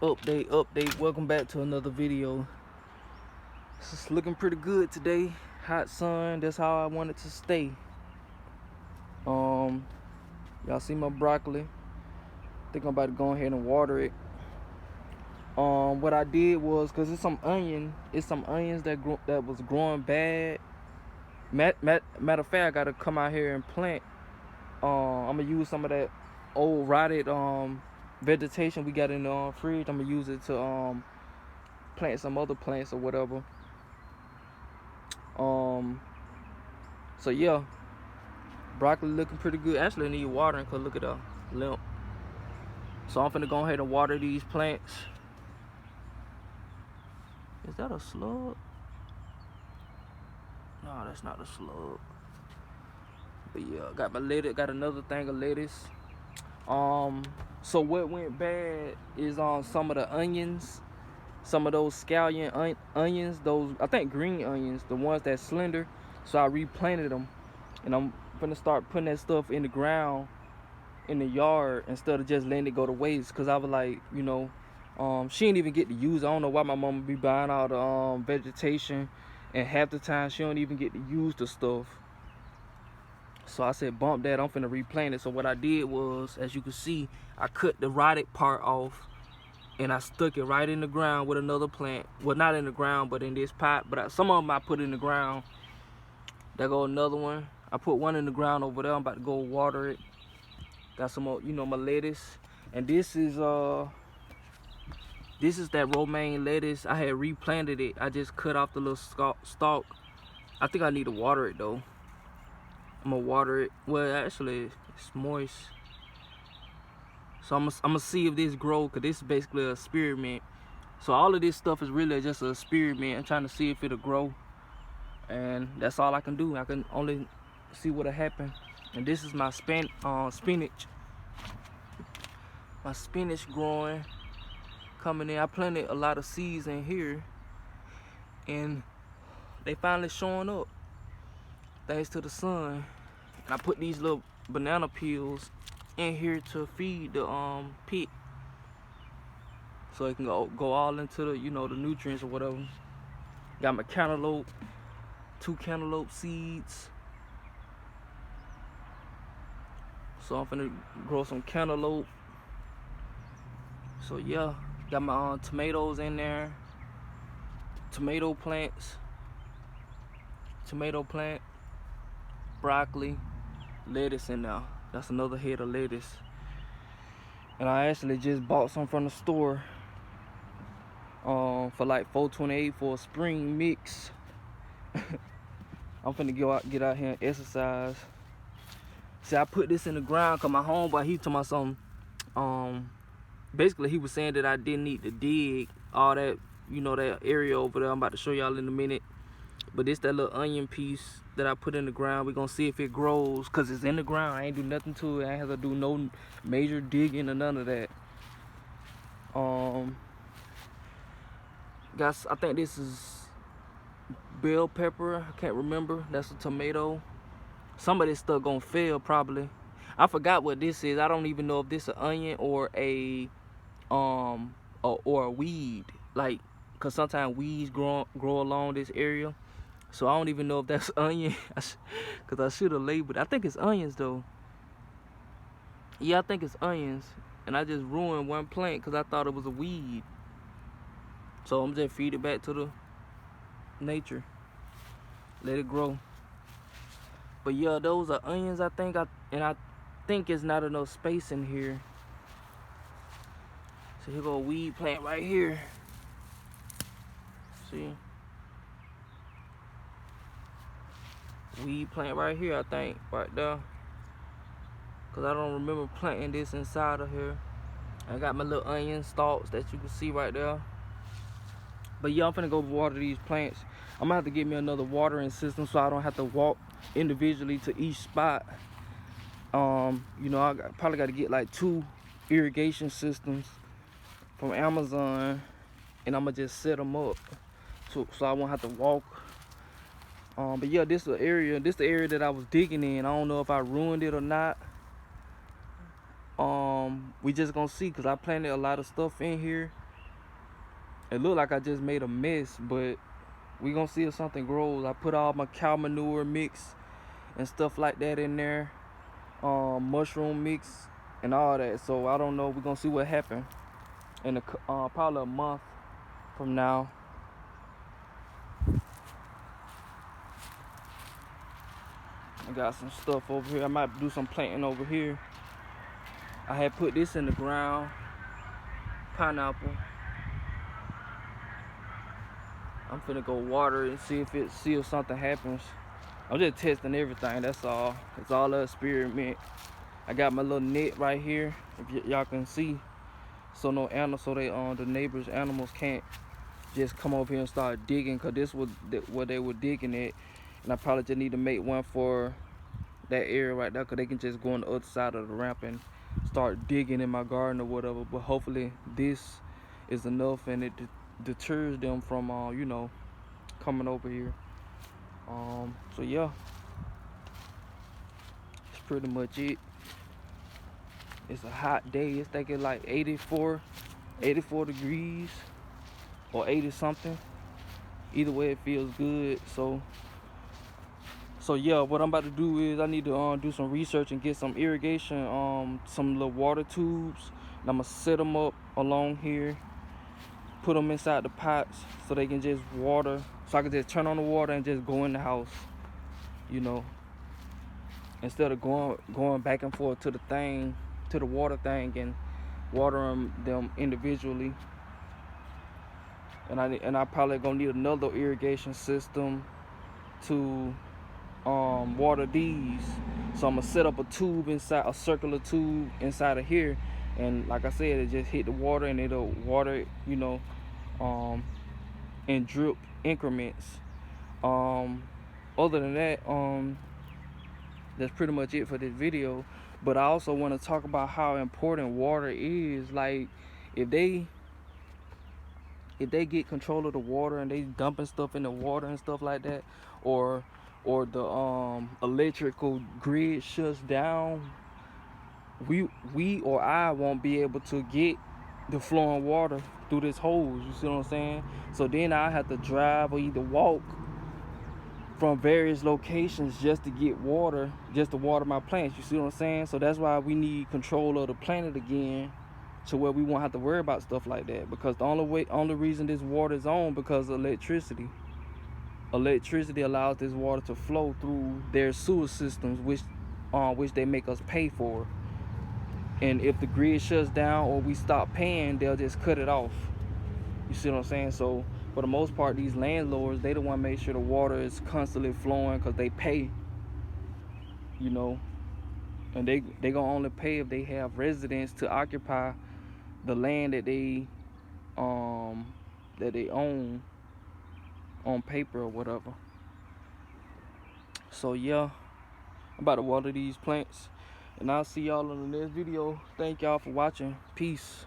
Update. Welcome back to another video. It's looking pretty good today. Hot sun, that's how I want it to stay. Y'all see my broccoli? Think I'm about to go ahead and water it. What I did was, cause it's some onions that was growing bad. Matter of fact, I gotta come out here and plant. I'm gonna use some of that old rotted vegetation we got in the fridge. I'm gonna use it to plant some other plants or whatever. So yeah, broccoli looking pretty good. Actually, I need watering cause look at the limp. So I'm finna go ahead and water these plants. Is that a slug? No, that's not a slug. But yeah, got my lettuce. Got another thing of lettuce. So what went bad is on some of the onions. Some of those scallion onions, those I think green onions, the ones that's slender. So I replanted them, and I'm gonna start putting that stuff in the ground in the yard instead of just letting it go to waste. Cause I was like, she didn't even get to use it. I don't know why my mama be buying all the vegetation, and half the time she don't even get to use the stuff. So I said, bump that. I'm finna replant it. So what I did was, as you can see, I cut the rotted part off, and I stuck it right in the ground with another plant. Well, not in the ground, but in this pot. But some of them I put in the ground. There go another one. I put one in the ground over there. I'm about to go water it. Got some more, my lettuce. And this is that romaine lettuce. I had replanted it. I just cut off the little stalk. I think I need to water it though. I'm gonna water it. Well, actually, it's moist. So I'm gonna see if this grows, cause this is basically an experiment. So all of this stuff is really just an experiment. I'm trying to see if it'll grow, and that's all I can do. I can only see what'll happen. And this is my spinach. My spinach growing, coming in. I planted a lot of seeds in here, and they finally showing up thanks to the sun. And I put these little banana peels in here to feed the pit, so it can go all into the the nutrients or whatever. Got my cantaloupe, 2 cantaloupe seeds. So I'm finna grow some cantaloupe. So yeah, got my tomatoes in there, tomato plant, broccoli, lettuce in there. That's another head of lettuce. And I actually just bought some from the store for like $4.28 for a spring mix. I'm finna get out here and exercise. See, I put this in the ground cause my homeboy, he told me something. Basically he was saying that I didn't need to dig all that, that area over there. I'm about to show y'all in a minute. But this that little onion piece that I put in the ground. We're gonna see if it grows, cause it's in the ground. I ain't do nothing to it. I ain't have to do no major digging or none of that. I think this is bell pepper. I can't remember. That's a tomato. Some of this stuff gonna fail probably. I forgot what this is. I don't even know if this is an onion or a weed. Like, cause sometimes weeds grow along this area. So I don't even know if that's onion, cause I should have labeled it. I think it's onions though. Yeah, I think it's onions, and I just ruined one plant cause I thought it was a weed. So I'm just feed it back to the nature, let it grow. But yeah, those are onions, I think. I think it's not enough space in here. So here go a weed plant right here. See? Weed plant right here, I think, right there. Cause I don't remember planting this inside of here. I got my little onion stalks that you can see right there. But yeah, I'm finna go water these plants. I'm gonna have to get me another watering system so I don't have to walk individually to each spot. I probably got to get like 2 irrigation systems from Amazon, and I'm gonna just set them up so I won't have to walk. But yeah, this the area that I was digging in. I don't know if I ruined it or not. We just gonna see, cause I planted a lot of stuff in here. It looked like I just made a mess, but we gonna see if something grows. I put all my cow manure mix and stuff like that in there, mushroom mix and all that. So I don't know. We're gonna see what happens in probably a month from now. I got some stuff over here. I might do some planting over here. I had put this in the ground, pineapple. I'm finna go water it and see if something happens. I'm just testing everything. That's all. It's all an experiment. I got my little net right here, if y'all can see, so no animals, so the neighbors' animals can't just come over here and start digging, cause this was where they were digging at, and I probably just need to make one for that area right there, cause they can just go on the other side of the ramp and start digging in my garden or whatever. But hopefully this is enough and it deters them from you know, coming over here. So yeah, that's pretty much it. It's a hot day. It's thinking like 84 degrees or 80 something. Either way, it feels good. So yeah, what I'm about to do is I need to do some research and get some irrigation, some little water tubes, and I'm gonna set them up along here, put them inside the pots so they can just water, so I can just turn on the water and just go in the house, you know, instead of going back and forth to the water thing and watering them individually. And I probably gonna need another irrigation system to water these. So I'm gonna set up a tube inside, a circular tube inside of here, and like I said, it just hit the water and it'll water it, you know, in drip increments. Other than that, that's pretty much it for this video. But I also want to talk about how important water is. Like, if they get control of the water and they dumping stuff in the water and stuff like that, or the electrical grid shuts down, we or I won't be able to get the flowing water through this hose. You see what I'm saying? So then I have to drive or either walk from various locations just to get water, just to water my plants. You see what I'm saying? So that's why we need control of the planet again, to where we won't have to worry about stuff like that. Because the only reason this water is on, because of electricity. Electricity allows this water to flow through their sewer systems, which they make us pay for. And if the grid shuts down or we stop paying, they'll just cut it off. You see what I'm saying? So for the most part, these landlords, they don't want to make sure the water is constantly flowing, because they pay, you know, and they gonna only pay if they have residents to occupy the land that they own on paper or whatever. So yeah, I'm about to water these plants, and I'll see y'all in the next video. Thank y'all for watching. Peace.